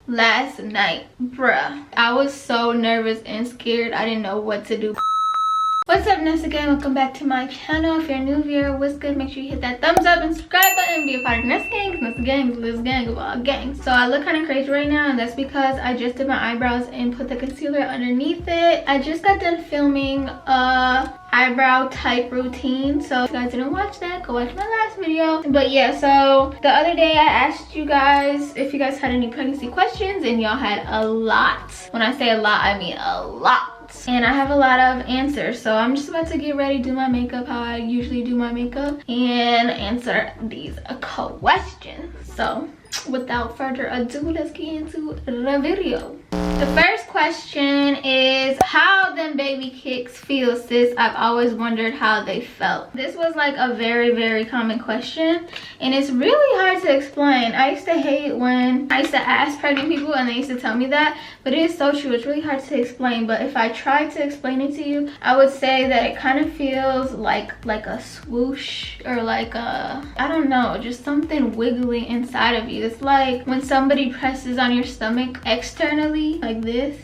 last night, bruh. I was so nervous and scared. I didn't know what to do. What's up, Vanessa gang? Welcome back to my channel. If you're a new viewer, what's good? Make sure you hit that thumbs up and subscribe button. Be a part of Vanessa gang, because Vanessa gang is this gang of all gangs. So I look kind of crazy right now, and that's because I just did my eyebrows and put the concealer underneath it. I just got done filming eyebrow type routine, so if you guys didn't watch that, go watch my last video. But yeah, so the other day I asked you guys if you guys had any pregnancy questions, and y'all had a lot. When I say a lot, I mean a lot. And I have a lot of answers, so I'm just about to get ready, do my makeup how I usually do my makeup, and answer these questions. So without further ado, let's get into the video. The first question is, how them baby kicks feel, sis? I've always wondered how they felt. This was like a very common question, and it's really hard to explain. I used to hate when I used to ask pregnant people and they used to tell me that, but it is so true. It's really hard to explain, but if I try to explain it to you, I would say that it kind of feels like a swoosh, or like a, I don't know, just something wiggly inside of you. It's like when somebody presses on your stomach externally like this.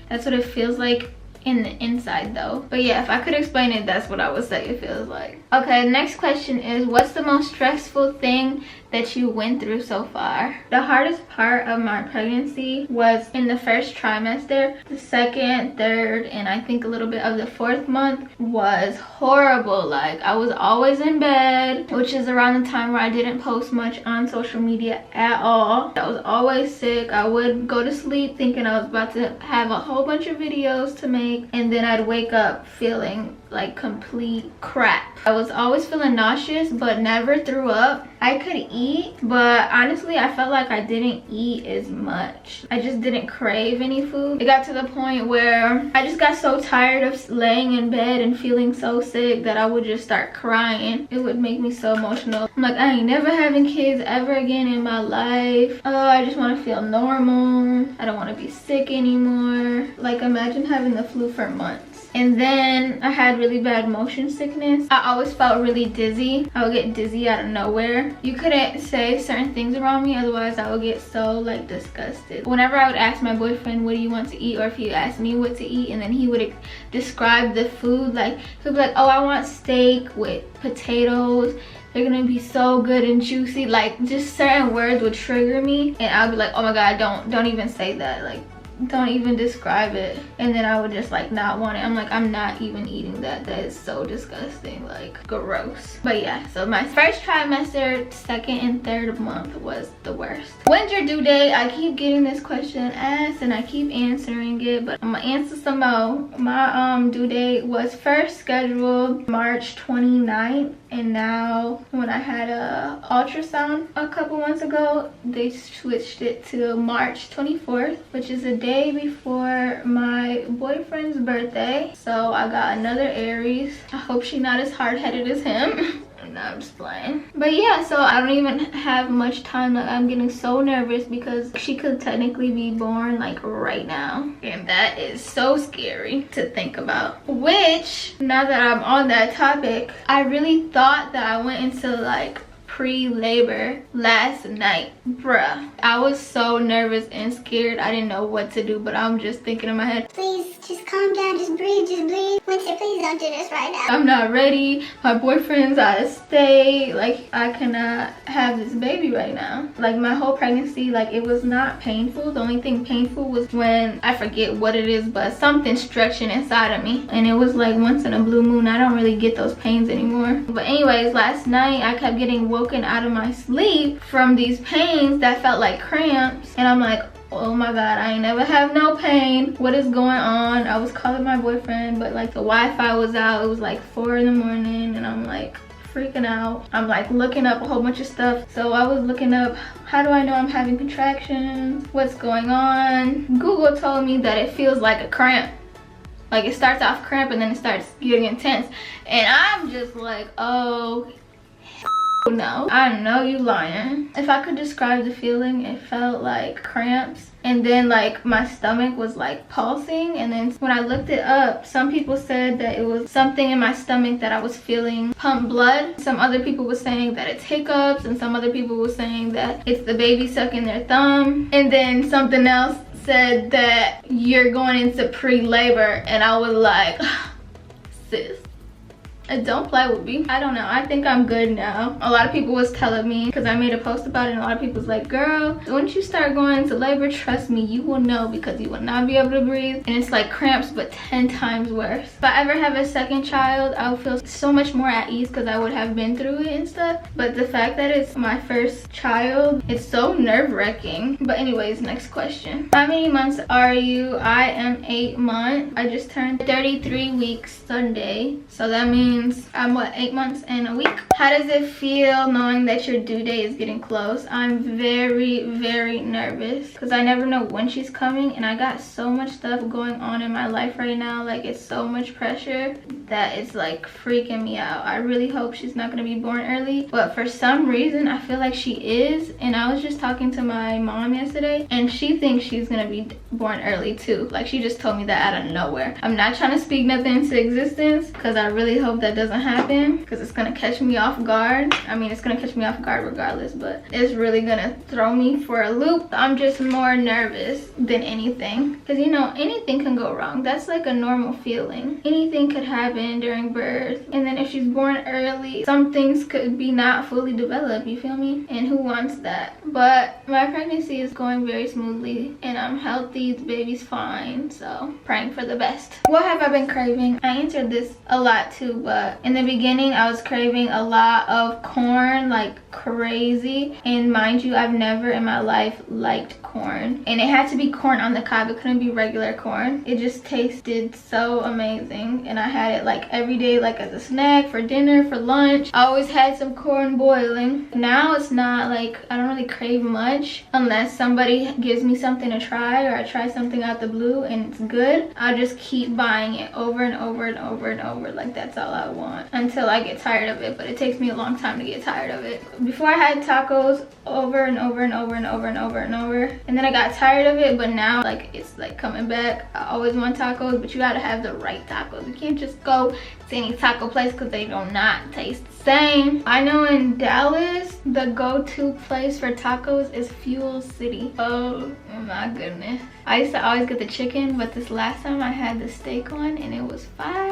That's what it feels like in the inside though. But yeah, if I could explain it, that's what I would say it feels like. Okay, next question is, what's the most stressful thing that you went through so far? The hardest part of my pregnancy was in the first trimester. The second, third, and I think a little bit of the fourth month was horrible. Like, I was always in bed, which is around the time where I didn't post much on social media at all. I was always sick. I would go to sleep thinking I was about to have a whole bunch of videos to make, and then I'd wake up feeling like complete crap. I was always feeling nauseous but never threw up. I could eat, but honestly I felt like I didn't eat as much. I just didn't crave any food. It got to the point where I just got so tired of laying in bed and feeling so sick that I would just start crying. It would make me so emotional. I'm like, I ain't never having kids ever again in my life. Oh, I just want to feel normal. I don't want to be sick anymore. Like, imagine having the flu for months. And then I had really bad motion sickness. I always felt really dizzy. I would get dizzy out of nowhere. You couldn't say certain things around me, otherwise I would get so like disgusted. Whenever I would ask my boyfriend, what do you want to eat? Or if he asked me what to eat, and then he would describe the food, like he'd be like, oh, I want steak with potatoes. They're gonna be so good and juicy. Like, just certain words would trigger me, and I'd be like, oh my god, don't even say that. Like, don't even describe it. And then I would just like not want it. I'm like, I'm not even eating that. That is so disgusting, like gross. But yeah, so my first trimester, second and third month was the worst. When's your due date? I keep getting this question asked and I keep answering it, but I'm gonna answer some more. My due date was first scheduled March 29th, and now when I had a ultrasound a couple months ago, they switched it to March 24th, which is a day before my boyfriend's birthday. So I got another Aries. I hope she's not as hard-headed as him. No, I'm just playing. But yeah, so I don't even have much time. Like, I'm getting so nervous because she could technically be born like right now, and that is so scary to think about. Which, now that I'm on that topic, I really thought that I went into like pre-labor last night, bruh. I was so nervous and scared. I didn't know what to do, but I'm just thinking in my head, please just calm down, just breathe. Winter, please don't do this right now. I'm not ready. My boyfriend's out of state. Like, I cannot have this baby right now. Like, my whole pregnancy, like, it was not painful. The only thing painful was when, I forget what it is, but something stretching inside of me, and it was like once in a blue moon. I don't really get those pains anymore. But anyways, last night I kept getting woken out of my sleep from these pains that felt like cramps, and I'm like, oh my god, I ain't never have no pain. What is going on? I was calling my boyfriend, but like the Wi-Fi was out. It was like 4 in the morning, and I'm like freaking out. I'm like looking up a whole bunch of stuff. So I was looking up, how do I know I'm having contractions? What's going on? Google told me that it feels like a cramp. Like, it starts off cramp and then it starts getting intense, and I'm just like, oh no, I know you lying. If I could describe the feeling, it felt like cramps and then like my stomach was like pulsing, and then when I looked it up, some people said that it was something in my stomach that I was feeling pump blood. Some other people were saying that it's hiccups, and some other people were saying that it's the baby sucking their thumb, and then something else said that you're going into pre-labor, and I was like, sis, don't play with me. I don't know, I think I'm good now. A lot of people was telling me, because I made a post about it, and a lot of people was like, girl, once you start going into labor, trust me, you will know, because you will not be able to breathe, and it's like cramps but 10 times worse. If I ever have a second child, I would feel so much more at ease, because I would have been through it and stuff. But the fact that it's my first child, it's so nerve-wracking. But anyways, next question. How many months are you? I am 8 months. I just turned 33 weeks Sunday, so that means I'm what, 8 months and a week. How does it feel knowing that your due date is getting close? I'm very, very nervous, because I never know when she's coming, and I got so much stuff going on in my life right now. Like, it's so much pressure that it's like freaking me out. I really hope she's not gonna be born early, but for some reason I feel like she is. And I was just talking to my mom yesterday, and she thinks she's gonna be born early too. Like, she just told me that out of nowhere. I'm not trying to speak nothing into existence, because I really hope that doesn't happen, because it's gonna catch me off guard. I mean, it's gonna catch me off guard regardless, but it's really gonna throw me for a loop. I'm just more nervous than anything, because you know, anything can go wrong. That's like a normal feeling. Anything could happen during birth, and then if she's born early, some things could be not fully developed, you feel me? And who wants that? But my pregnancy is going very smoothly, and I'm healthy, the baby's fine, so praying for the best. What have I been craving? I answered this a lot too, but in the beginning I was craving a lot of corn, like crazy. And mind you, I've never in my life liked corn, and it had to be corn on the cob. It couldn't be regular corn. It just tasted so amazing, and I had it like every day, like as a snack, for dinner, for lunch. I always had some corn boiling. Now it's not like, I don't really crave much unless somebody gives me something to try, or I try something out the blue and it's good. I'll just keep buying it over and over and over and over. Like, that's all I want until I get tired of it, but it takes me a long time to get tired of it. Before I had tacos over and over and over and over and over and over, and then I got tired of it, but now like it's like coming back. I always want tacos, but you gotta have the right tacos. You can't just go to any taco place, because they do not taste the same. I know in Dallas, the go-to place for tacos is Fuel City. Oh my goodness. I used to always get the chicken, but this last time I had the steak one, and it was fire.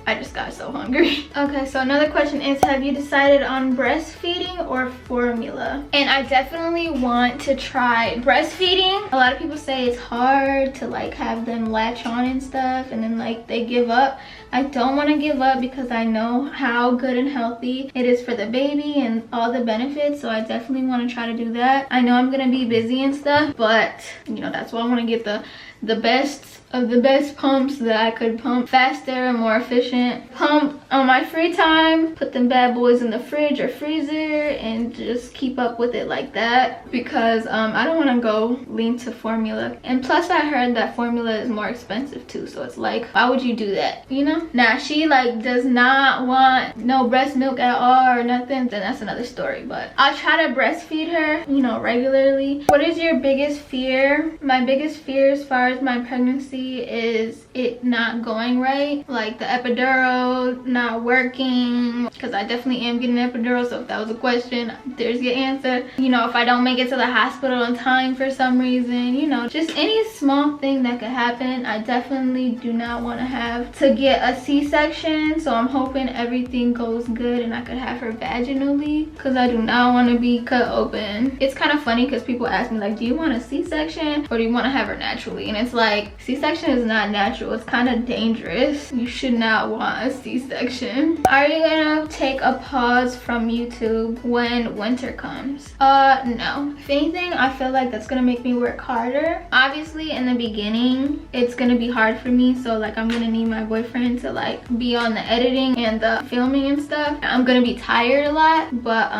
I just got so hungry. Okay, so another question is, have you decided on breastfeeding or formula? And I definitely want to try breastfeeding. A lot of people say it's hard to like have them latch on and stuff, and then like they give up. I don't want to give up, because I know how good and healthy it is for the baby and all the benefits, so I definitely want to try to do that. I know I'm gonna be busy and stuff, but you know, that's why I want to get the best of the best pumps that I could pump faster and more efficient. Pump on my free time, put them bad boys in the fridge or freezer, and just keep up with it like that, because I don't want to go lean to formula. And plus I heard that formula is more expensive too, so it's like, why would you do that, you know? Now she like does not want no breast milk at all or nothing, then that's another story, but I'll try to breastfeed her, you know, regularly. What is your biggest fear? My biggest fear as far as my pregnancy is it not going right, like the epidural not working, because I definitely am getting an epidural. So if that was a question, there's your answer. You know, if I don't make it to the hospital on time for some reason, you know, just any small thing that could happen. I definitely do not want to have to get a C-section, so I'm hoping everything goes good and I could have her vaginally, because I do not want to be cut open. It's kind of funny because people ask me like, do you want a C-section or do you want to have her naturally? And it's like, C-section is not natural. It's kind of dangerous. You should not want a C-section. Are you gonna take a pause from YouTube when winter comes? No. If anything, I feel like that's gonna make me work harder. Obviously in the beginning it's gonna be hard for me, so like I'm gonna need my boyfriend to like be on the editing and the filming and stuff. I'm gonna be tired a lot, but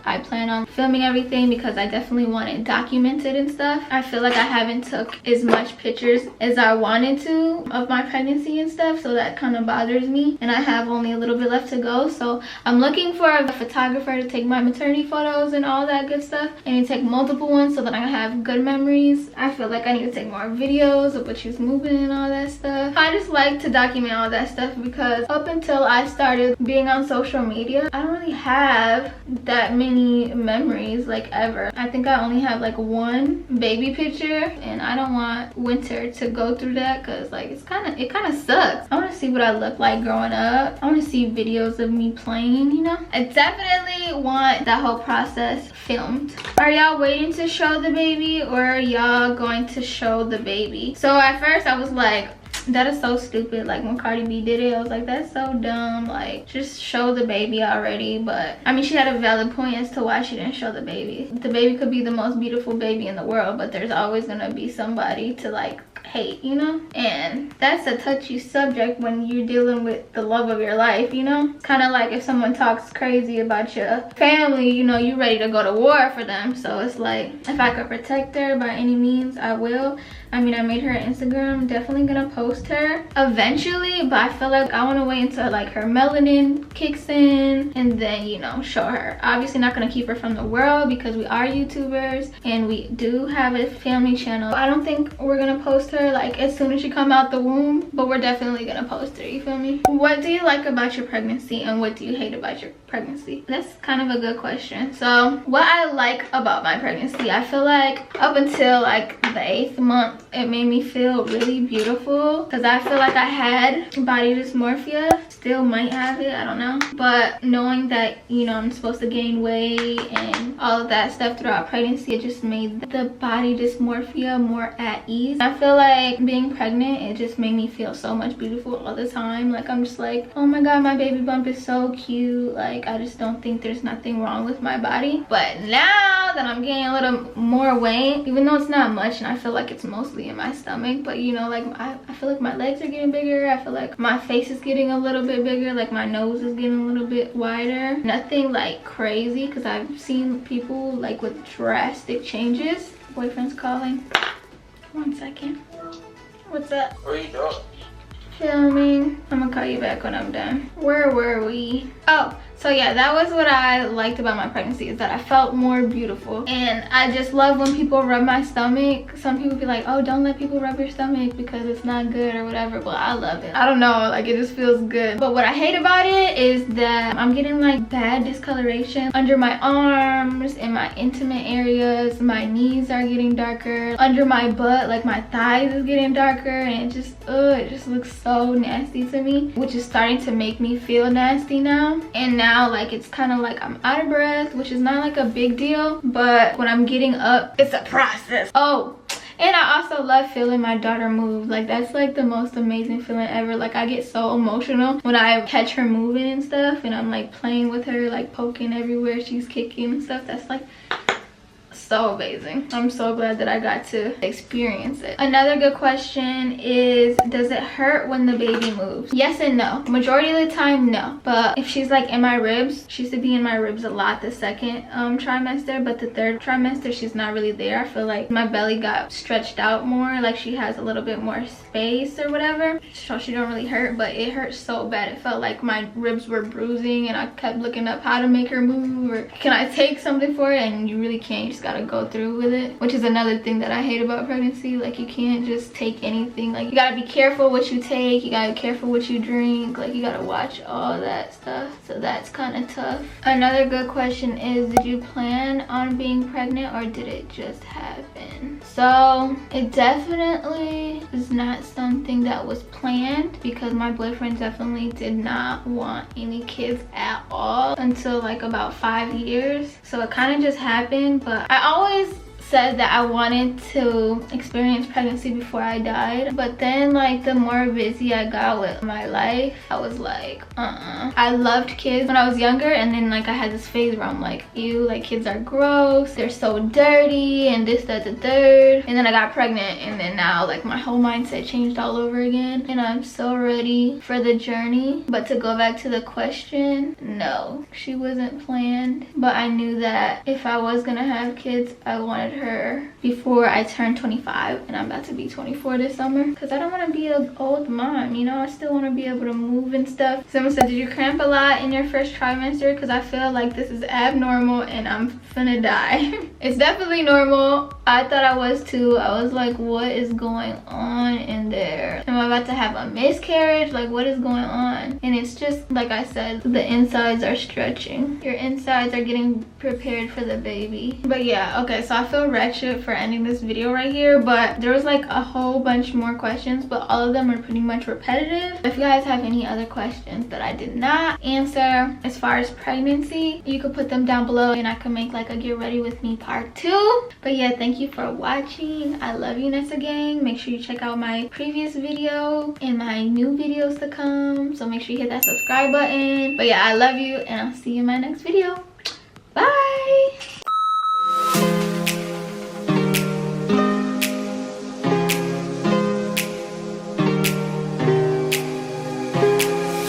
I plan on filming everything because I definitely want it documented and stuff. I feel like I haven't took as much pictures as I wanted to of my pregnancy and stuff, so that kind of bothers me, and I have only a little bit left to go. So I'm looking for a photographer to take my maternity photos and all that good stuff. I need to take multiple ones so that I can have good memories. I feel like I need to take more videos of what she's moving and all that stuff. I just like to document all that stuff because up until I started being on social media, I don't really have that many memories, like, ever. I think I only have like one baby picture, and I don't want winter to go through that because like it kind of sucks. I want to see what I look like growing up. I want to see videos of me playing, you know. I definitely want that whole process filmed. Are y'all waiting to show the baby, or are y'all going to show the baby? So at first I was like, that is so stupid. Like when Cardi B did it, I was like, that's so dumb. Like, just show the baby already. But I mean, she had a valid point as to why she didn't show the baby. The baby could be the most beautiful baby in the world, but there's always gonna be somebody to like hate, you know. And that's a touchy subject when you're dealing with the love of your life, you know. Kind of like if someone talks crazy about your family, you know, you're ready to go to war for them. So it's like, if I could protect her by any means, I will. I mean, I made her an Instagram, definitely gonna post her eventually, but I feel like I want to wait until like her melanin kicks in and then, you know, show her. Obviously not gonna keep her from the world because we are YouTubers and we do have a family channel. I don't think we're gonna post her like as soon as she come out the womb, but we're definitely gonna post her, you feel me? What do you like about your pregnancy and what do you hate about your pregnancy? That's kind of a good question. So what I like about my pregnancy, I feel like up until like the 8th month, it made me feel really beautiful because I feel like I had body dysmorphia, still might have it, I don't know. But knowing that, you know, I'm supposed to gain weight and all of that stuff throughout pregnancy, it just made the body dysmorphia more at ease. I feel like being pregnant, it just made me feel so much beautiful all the time. Like I'm just like, oh my god, my baby bump is so cute. Like I just don't think there's nothing wrong with my body. But now that I'm gaining a little more weight, even though it's not much and I feel like it's mostly in my stomach, but you know, like I feel like my legs are getting bigger. I feel like my face is getting a little bit bigger, like my nose is getting a little bit wider. Nothing like crazy because I've seen people like with drastic changes. Boyfriend's calling. 1 second. What's up? What are you doing? Filming. I'm gonna call you back when I'm done. Where were we? Oh, so yeah, that was what I liked about my pregnancy, is that I felt more beautiful. And I just love when people rub my stomach. Some people be like, oh, don't let people rub your stomach because it's not good or whatever. But I love it. I don't know, like it just feels good. But what I hate about it is that I'm getting like bad discoloration under my arms, in my intimate areas. My knees are getting darker. Under my butt, like my thighs is getting darker. And it just looks so nasty to me, which is starting to make me feel nasty now. And now like it's kind of like I'm out of breath, which is not like a big deal, but when I'm getting up, it's a process. Oh, and I also love feeling my daughter move. Like that's like the most amazing feeling ever. Like I get so emotional when I catch her moving and stuff, and I'm like playing with her, like poking everywhere she's kicking and stuff. That's like so amazing. I'm so glad that I got to experience it. Another good question is, does it hurt when the baby moves? Yes and no. Majority of the time, no. But if she's like in my ribs, she used to be in my ribs a lot the second trimester, but the 3rd trimester she's not really there. I feel like my belly got stretched out more, like she has a little bit more space or whatever, so she don't really hurt. But it hurt so bad, it felt like my ribs were bruising, and I kept looking up how to make her move, or can I take something for it, and you really can't. You just gotta go through with it, which is another thing that I hate about pregnancy. Like you can't just take anything. Like you gotta be careful what you take, you gotta be careful what you drink, like you gotta watch all that stuff. So that's kind of tough. Another good question is, did you plan on being pregnant or did it just happen? So it definitely is not something that was planned, because my boyfriend definitely did not want any kids at all until like about 5 years. So it kind of just happened. But I always said that I wanted to experience pregnancy before I died, but then like the more busy I got with my life, I was like, I loved kids when I was younger, and then like I had this phase where I'm like, ew, like kids are gross, they're so dirty, and this, that, the third. And then I got pregnant, and then now like my whole mindset changed all over again, and I'm so ready for the journey. But to go back to the question, no, she wasn't planned, but I knew that if I was gonna have kids, I wanted her before I turned 25, and I'm about to be 24 this summer, because I don't want to be an old mom, you know. I still want to be able to move and stuff. Someone said, did you cramp a lot in your first trimester? Because I feel like this is abnormal and I'm finna die. It's definitely normal. I thought I was too. I was like, what is going on in there? Am I about to have a miscarriage? Like, what is going on? And it's just like I said, the insides are stretching. Your insides are getting prepared for the baby. But yeah, okay, so I feel wretched for ending this video right here, but there was like a whole bunch more questions, but all of them are pretty much repetitive. If you guys have any other questions that I did not answer as far as pregnancy, you could put them down below, and I can make like a get ready with me part 2. But yeah, thank you for watching. I love you, Nessa gang. Make sure you check out my previous video and my new videos to come, so make sure you hit that subscribe button. But yeah, I love you, and I'll see you in my next video. Bye.